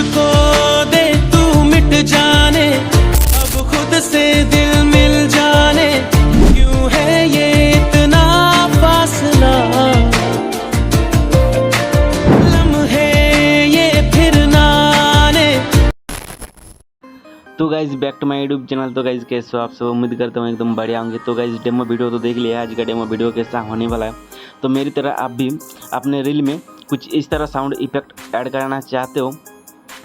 मुझको दे तू मिट जाने, अब खुद से दिल मिल जाने, क्यों है ये इतना फासला, लम्हे ये फिर ना आने। तो guys back to my YouTube channel. तो गाइज कैसे हो आप सब, उम्मीद करता हूँ एकदम बढ़िया होंगे। तो गाइज डेमो वीडियो तो देख लिया है, आज का डेमो वीडियो कैसा होने वाला है। तो मेरी तरह आप भी अपने रील में कुछ इस तरह साउंड इफेक्ट ऐड कराना चाहते हो,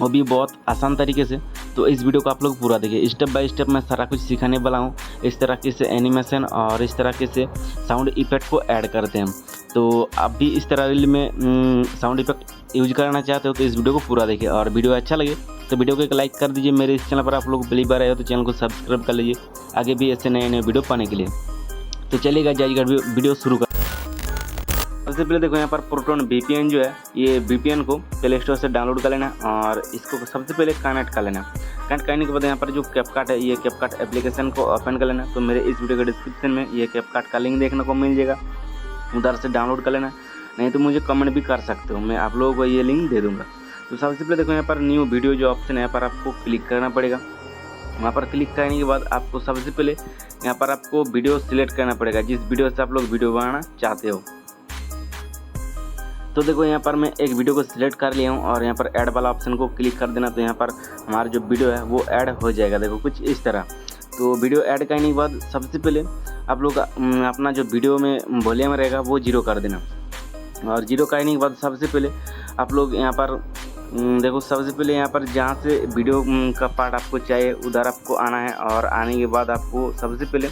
वो भी बहुत आसान तरीके से। तो इस वीडियो को आप लोग पूरा देखिए, स्टेप बाय स्टेप मैं सारा कुछ सिखाने वाला हूँ। इस तरीके से एनिमेशन और इस तरीके से साउंड इफेक्ट को ऐड करते हैं। तो आप भी इस तरह रील में साउंड इफेक्ट यूज करना चाहते हो तो इस वीडियो को पूरा देखिए, और वीडियो अच्छा लगे तो वीडियो को एक लाइक कर दीजिए। मेरे इस चैनल पर आप लोग पहली बार आए हो तो चैनल को सब्सक्राइब कर लीजिए, आगे भी ऐसे नए नए वीडियो पाने के लिए। तो चलिएगा जाइएगा वीडियो शुरू कर। सबसे पहले देखो यहाँ पर प्रोटोन VPN जो है, ये VPN को प्ले स्टोर से डाउनलोड कर लेना और इसको सबसे पहले कनेक्ट कर लेना। कनेक्ट करने के बाद यहाँ पर जो कैपकट है, ये कैपकट एप्लीकेशन को ओपन कर लेना। तो मेरे इस वीडियो के डिस्क्रिप्शन में ये कैपकट का लिंक देखने को मिल जाएगा, उधर से डाउनलोड कर लेना, नहीं तो मुझे कमेंट भी कर सकते हो, मैं आप लोगों को ये लिंक दे दूँगा। तो सबसे पहले देखो यहाँ पर न्यू वीडियो जो ऑप्शन है, यहाँ पर आपको क्लिक करना पड़ेगा। वहाँ पर क्लिक करने के बाद आपको सबसे पहले यहाँ पर आपको वीडियो सिलेक्ट करना पड़ेगा, जिस वीडियो से आप लोग वीडियो बनाना चाहते हो। तो देखो यहाँ पर मैं एक वीडियो को सिलेक्ट कर लिया हूँ और यहाँ पर ऐड वाला ऑप्शन को क्लिक कर देना। तो यहाँ पर हमारा जो वीडियो है वो ऐड हो जाएगा, देखो कुछ इस तरह। तो वीडियो ऐड करने के बाद सबसे पहले आप लोग अपना जो वीडियो में वॉल्यूम रहेगा वो 0 कर देना, और 0 करने के बाद सबसे पहले आप लोग यहाँ पर देखो, सबसे पहले यहाँ पर जहाँ से वीडियो का पार्ट आपको चाहिए उधर आपको आना है, और आने के बाद आपको सबसे पहले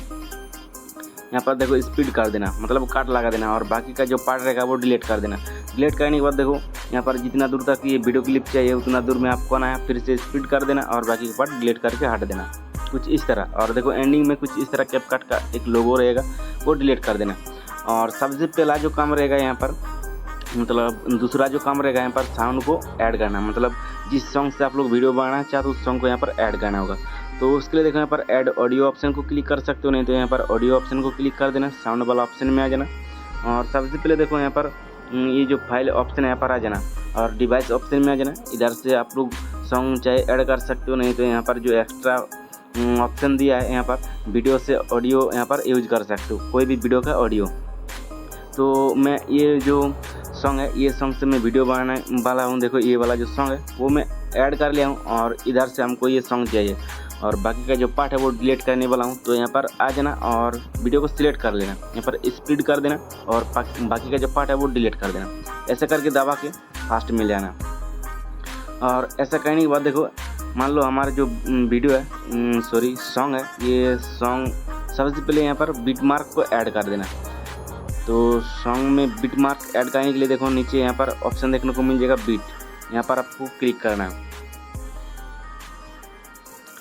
यहाँ पर देखो स्पीड कर देना, मतलब काट लगा देना, और बाकी का जो पार्ट रहेगा वो डिलीट कर देना। डिलीट करने के बाद देखो यहाँ पर जितना दूर तक ये वीडियो क्लिप चाहिए उतना दूर में आपको आना है, फिर से स्पीड कर देना और बाकी का पार्ट डिलीट करके हटा देना, कुछ इस तरह। और देखो एंडिंग में कुछ इस तरह कैपकट का एक लोगो रहेगा, वो डिलीट कर देना। और सबसे पहला जो काम रहेगा यहाँ पर, मतलब दूसरा जो काम रहेगा यहाँ पर साउंड को ऐड करना, मतलब जिस सॉन्ग से आप लोग वीडियो बनाना चाहते हो उस सॉन्ग को यहाँ पर ऐड करना होगा। तो उसके लिए देखो यहाँ पर ऐड ऑडियो ऑप्शन को क्लिक कर सकते हो, नहीं तो यहाँ पर ऑडियो ऑप्शन को क्लिक कर देना, साउंड वाला ऑप्शन में आ जाना। और सबसे पहले देखो यहाँ पर ये जो फाइल ऑप्शन है यहाँ पर आ जाना, और डिवाइस ऑप्शन में आ जाना। इधर से आप लोग सॉन्ग चाहे ऐड कर सकते हो, नहीं तो यहाँ पर जो एक्स्ट्रा ऑप्शन दिया है यहाँ पर वीडियो से ऑडियो यहाँ पर यूज कर सकते हो, कोई भी वीडियो का ऑडियो। तो मैं ये जो सॉन्ग है, ये सॉन्ग से मैं वीडियो बनाने वाला हूँ। देखो ये वाला जो सॉन्ग है वो मैं ऐड कर लिया हूँ, और इधर से हमको ये सॉन्ग चाहिए, और बाकी का जो पार्ट है वो डिलीट करने वाला हूँ। तो यहाँ पर आ जाना और वीडियो को सिलेक्ट कर लेना, यहाँ पर स्पीड कर देना, और बाकी का जो पार्ट है वो डिलीट कर देना। ऐसा करके दबा के फास्ट मिल जाना। और ऐसा करने के बाद देखो, मान लो हमारा जो वीडियो है, सॉन्ग है, ये सॉन्ग सबसे पहले यहाँ पर बीट मार्क को ऐड कर देना। तो सॉन्ग में बीट मार्क ऐड करने के लिए देखो नीचे यहाँ पर ऑप्शन देखने को मिल जाएगा बीट, यहाँ पर आपको क्लिक करना है।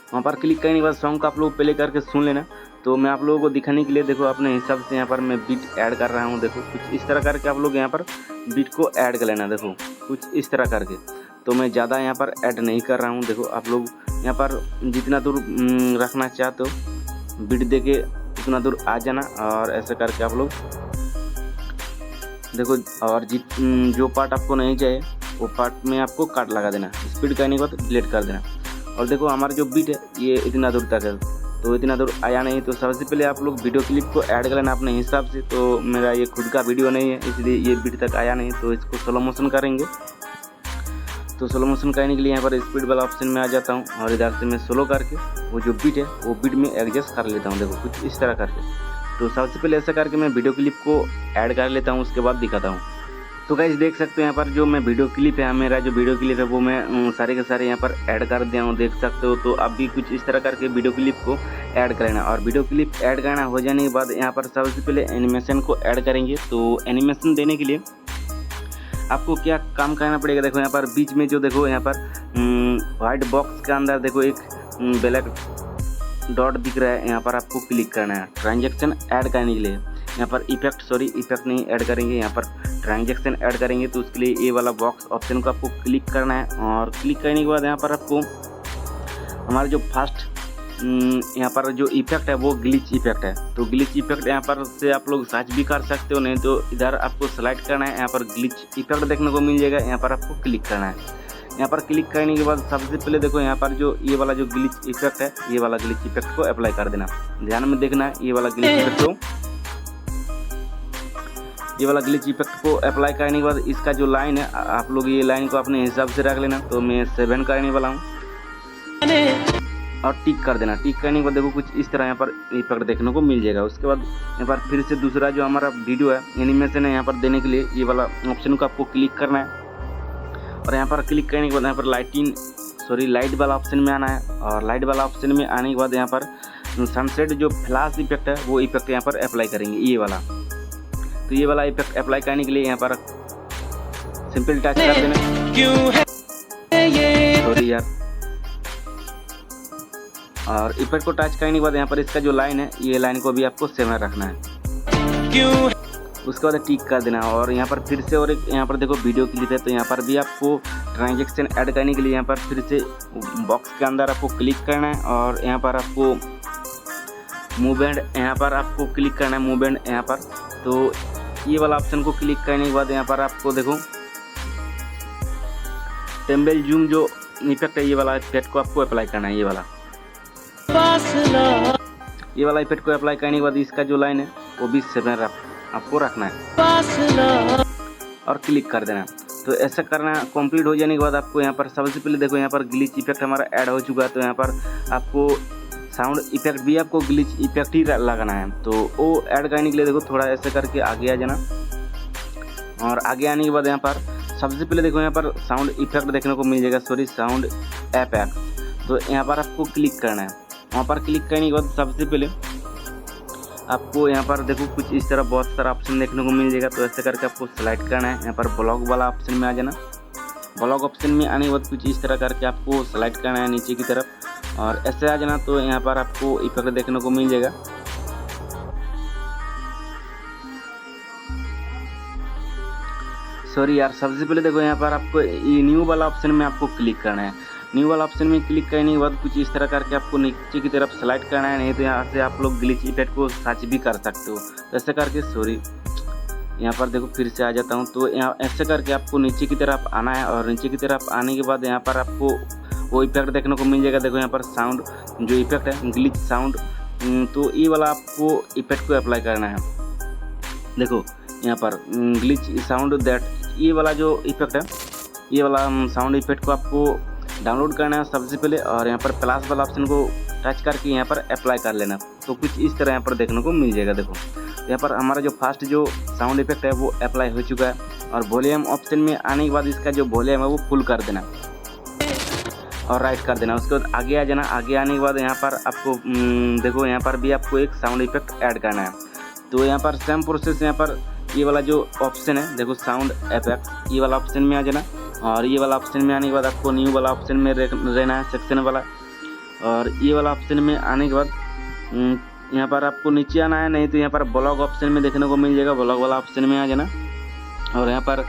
वहाँ पर क्लिक करने के बाद सॉन्ग का आप लोग प्ले करके सुन लेना। तो मैं आप लोगों को दिखाने के लिए देखो अपने हिसाब से यहाँ पर मैं बीट ऐड कर रहा हूँ। देखो कुछ इस तरह करके आप लोग यहाँ पर बीट को ऐड कर लेना, देखो कुछ इस तरह करके। तो मैं ज़्यादा यहाँ पर ऐड नहीं कर रहा हूँ। देखो आप लोग यहाँ पर जितना दूर रखना चाहते हो बीट दे के उतना दूर आ जाना, और ऐसे करके आप लोग देखो। और जो पार्ट आपको नहीं चाहिए वो पार्ट में आपको काट लगा देना, स्पीड करने के बाद डिलीट कर देना। और देखो हमारा जो बीट है ये इतना दूर तक है, तो इतना दूर आया नहीं। तो सबसे पहले आप लोग वीडियो क्लिप को ऐड कर लेना अपने हिसाब से। तो मेरा ये खुद का वीडियो नहीं है, इसलिए ये बीट तक आया नहीं, तो इसको स्लो मोशन करेंगे। तो स्लो मोशन करने के लिए यहाँ पर स्पीड वाला ऑप्शन में आ जाता हूँ, और इधर से मैं स्लो करके वो जो बीट है वो बीट में एडजस्ट कर लेता हूँ। देखो कुछ इस तरह करके। तो सबसे पहले ऐसा करके मैं वीडियो क्लिप को ऐड कर लेता हूँ, उसके बाद दिखाता हूँ। तो गाइस देख सकते हो यहाँ पर जो मैं वीडियो क्लिप है, मेरा जो वीडियो क्लिप है वो मैं सारे के सारे यहाँ पर ऐड कर दिया हूँ, देख सकते हो। तो आप भी कुछ इस तरह करके वीडियो क्लिप को ऐड कर लेना। और वीडियो क्लिप ऐड करना हो जाने के बाद यहाँ पर सबसे पहले एनिमेशन को ऐड करेंगे। तो एनिमेशन देने के लिए आपको क्या काम करना पड़ेगा, देखो यहाँ पर बीच में जो देखो यहाँ पर वाइट बॉक्स के अंदर देखो एक ब्लैक डॉट दिख रहा है, यहाँ पर आपको क्लिक करना है ट्रांजैक्शन ऐड करने के लिए। यहाँ पर इफेक्ट नहीं ऐड करेंगे, यहाँ पर ट्रांजैक्शन ऐड करेंगे। तो उसके लिए ये वाला बॉक्स ऑप्शन को आपको क्लिक करना है, और क्लिक करने के बाद यहाँ पर आपको हमारा जो फर्स्ट यहाँ पर जो इफेक्ट है वो ग्लिच इफेक्ट है। तो ग्लिच इफेक्ट यहाँ पर से आप लोग सर्च भी कर सकते हो, नहीं तो इधर आपको सेलेक्ट करना है, यहाँ पर ग्लिच इफेक्ट देखने को मिल जाएगा, यहाँ पर आपको क्लिक करना है। यहाँ पर क्लिक करने के बाद सबसे पहले देखो यहाँ पर जो ये वाला जो ग्लिच इफेक्ट है, ये वाला ग्लिच इफेक्ट को अप्लाई कर देना। ध्यान में देखना है, ये वाला ग्लिच इफेक्ट को अप्लाई करने के बाद इसका जो लाइन है, आप लोग ये लाइन को अपने हिसाब से रख लेना। तो मैं 7 करने वाला हूँ और टिक कर देना। टिक करने के बाद देखो कुछ इस तरह यहाँ पर इफेक्ट देखने को मिल जाएगा। उसके बाद यहाँ पर फिर से दूसरा जो हमारा वीडियो है एनिमेशन है, यहाँ पर देने के लिए ये वाला ऑप्शन को आपको क्लिक करना है और यहाँ पर क्लिक करने के बाद यहाँ पर लाइट वाला ऑप्शन में आना है और लाइट वाला ऑप्शन में आने के बाद यहाँ पर सनसेट जो फ्लैश इफेक्ट है वो इफेक्ट यहाँ पर अप्लाई करेंगे, ये वाला। तो ये वाला इफेक्ट अप्लाई करने के लिए यहाँ पर सिंपल टच कर देना। सॉरी यार। और इफेक्ट को टच करने के बाद यहाँ पर इसका जो लाइन है, ये लाइन को भी आपको सेम रखना है। उसके बाद टिक कर देना और यहाँ पर फिर से और एक यहाँ पर देखो वीडियो क्लिप है, तो यहाँ पर भी आपको ट्रांजैक्शन ऐड करने के लिए यहाँ पर फिर से बॉक्स के अंदर आपको क्लिक करना है और यहाँ पर आपको मूवमेंट यहाँ पर आपको क्लिक करना है, मूवमेंट यहाँ पर। तो ये वाला ऑप्शन को क्लिक करने के बाद यहाँ पर आपको देखो टेम्बल जूम जो इफेक्ट है, ये वाला इफेक्ट को आपको अप्लाई करना है। ये वाला इफेक्ट को अप्लाई करने के बाद इसका जो लाइन है वो भी 7 आपको रखना है और क्लिक कर देना। तो ऐसा करना कंप्लीट हो जाने के बाद आपको यहाँ पर सबसे पहले देखो यहाँ पर ग्लिच इफेक्ट हमारा ऐड हो चुका है। तो यहाँ पर आपको साउंड इफेक्ट भी आपको ग्लिच इफेक्ट ही लगाना है। तो वो ऐड करने के लिए देखो थोड़ा ऐसे करके आगे आ जाना और आगे आने के बाद यहाँ पर सबसे पहले देखो यहाँ पर साउंड इफेक्ट देखने को मिल जाएगा, सॉरी साउंड इफेक्ट। तो यहाँ पर आपको क्लिक करना है। वहाँ पर क्लिक करने के बाद सबसे पहले आपको यहाँ पर देखो कुछ इस तरह बहुत सारा ऑप्शन देखने को मिल जाएगा। तो ऐसे करके आपको सेलेक्ट करना है, यहाँ पर ब्लॉग वाला ऑप्शन में आ जाना। ब्लॉग ऑप्शन में आने के बाद कुछ इस तरह करके आपको सेलेक्ट करना है नीचे की तरफ और ऐसे आ जाना। तो यहाँ पर आपको इफेक्ट देखने को मिल जाएगा। सॉरी यार, सबसे पहले देखो यहाँ पर आपको ये न्यू वाला ऑप्शन में आपको क्लिक करना है। न्यू वाला ऑप्शन में क्लिक करने के बाद कुछ इस तरह करके आपको नीचे की तरफ सेलेक्ट करना है, नहीं तो यहाँ से आप लोग ग्लिच इफेक्ट को सर्च भी कर सकते हो। तो ऐसे करके सॉरी यहाँ पर देखो फिर से आ जाता हूँ। तो यहाँ ऐसे करके आपको नीचे की तरफ आना है और नीचे की तरफ आने के बाद यहाँ पर आपको वो इफेक्ट देखने को मिल जाएगा। देखो यहाँ पर साउंड जो इफेक्ट है ग्लिच साउंड, तो ये वाला आपको इफेक्ट को अप्लाई करना है। देखो यहाँ पर ग्लिच साउंड दैट, ये वाला जो इफेक्ट है, ये वाला साउंड इफेक्ट को आपको डाउनलोड करना है सबसे पहले और यहाँ पर प्लस वाला ऑप्शन को टच करके यहाँ पर अप्लाई कर लेना। तो कुछ इस तरह यहाँ पर देखने को मिल जाएगा। देखो यहाँ पर हमारा जो फर्स्ट जो साउंड इफेक्ट है वो अप्लाई हो चुका है और वॉल्यूम ऑप्शन में आने के बाद इसका जो वॉल्यूम है वो फुल कर देना और राइट कर देना। उसके बाद आगे आ जाना। आगे आने के बाद यहाँ पर आपको देखो यहाँ पर भी आपको एक साउंड इफेक्ट ऐड करना है। तो यहाँ पर सेम प्रोसेस, यहाँ पर ये वाला जो ऑप्शन है देखो साउंड इफेक्ट, ये वाला ऑप्शन में आ जाना और ये वाला ऑप्शन में आने के बाद आपको न्यू वाला ऑप्शन में रहना है, सेक्शन वाला। और ये वाला ऑप्शन में आने के बाद यहाँ पर आपको नीचे आना है, नहीं तो यहाँ पर ब्लॉग ऑप्शन में देखने को मिल जाएगा। ब्लॉग वाला ऑप्शन में आ जाना और यहाँ पर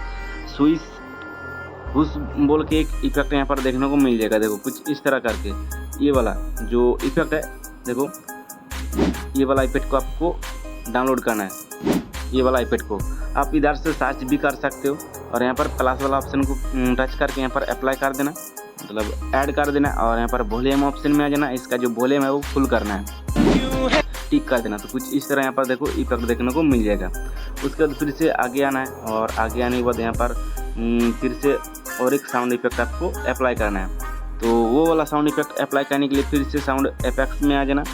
स्विच हुस बोल के एक इफेक्ट यहाँ पर देखने को मिल जाएगा। देखो कुछ इस तरह करके ये वाला जो इफेक्ट है, देखो ये वाला इफेक्ट को आपको डाउनलोड करना है। ये वाला इफेक्ट को आप इधर से सर्च भी कर सकते हो और यहाँ पर प्लस वाला ऑप्शन को टच करके यहाँ पर अप्लाई कर देना, मतलब ऐड कर देना और यहाँ पर वॉल्यूम ऑप्शन में आ जाना। इसका जो वॉल्यूम है वो फुल करना है, टिक कर देना। तो कुछ इस तरह यहाँ पर देखो इफेक्ट देखने को मिल जाएगा। उसके बाद फिर से आगे आना है और आगे आने के बाद यहाँ पर फिर से और एक साउंड इफेक्ट आपको अप्लाई करना है। तो वो वाला साउंड इफेक्ट अप्लाई करने के लिए फिर से साउंड इफेक्ट्स में आ जाना।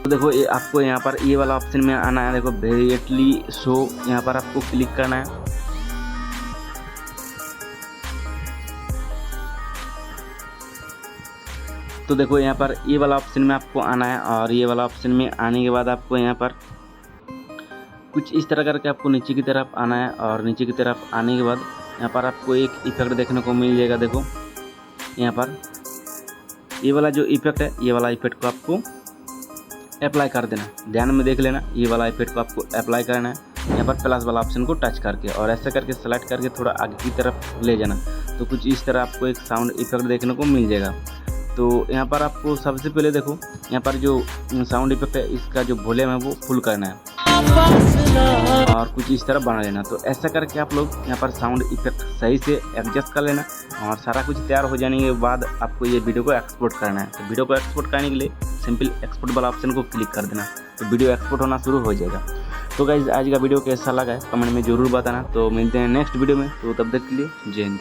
तो देखो ये आपको यहाँ पर ये वाला ऑप्शन में आना है। देखो वेरिएटली शो, यहाँ पर आपको क्लिक करना है। तो देखो यहाँ पर ये वाला ऑप्शन में आपको आना है और ये वाला ऑप्शन में आने के बाद आपको यहाँ पर कुछ इस तरह करके आपको नीचे की तरफ आना है और नीचे की तरफ आने के बाद यहाँ पर आपको एक इफेक्ट देखने को मिल जाएगा। देखो यहाँ पर ये वाला जो इफेक्ट है, ये वाला इफेक्ट को आपको अप्लाई कर देना। ध्यान में देख लेना, ये वाला इफेक्ट को आपको अप्लाई करना है यहाँ पर प्लस वाला ऑप्शन को टच करके और ऐसे करके सेलेक्ट करके थोड़ा आगे की तरफ ले जाना। तो कुछ इस तरह आपको एक साउंड इफेक्ट देखने को मिल जाएगा। तो यहाँ पर आपको सबसे पहले देखो यहाँ पर जो साउंड इफेक्ट है इसका जो वॉल्यूम है वो फुल करना है। फासला। और कुछ इस तरह बना लेना। तो ऐसा करके आप लोग यहाँ पर साउंड इफेक्ट सही से एडजस्ट कर लेना और सारा कुछ तैयार हो जाने के बाद आपको ये वीडियो को एक्सपोर्ट करना है। तो वीडियो को एक्सपोर्ट करने के लिए सिंपल एक्सपोर्ट वाला ऑप्शन को क्लिक कर देना, तो वीडियो एक्सपोर्ट होना शुरू हो जाएगा। तो गाइज आज का वीडियो कैसा लगा है कमेंट में ज़रूर बताना। तो मिलते हैं नेक्स्ट वीडियो में, तो तब तक के लिए जय हिंद।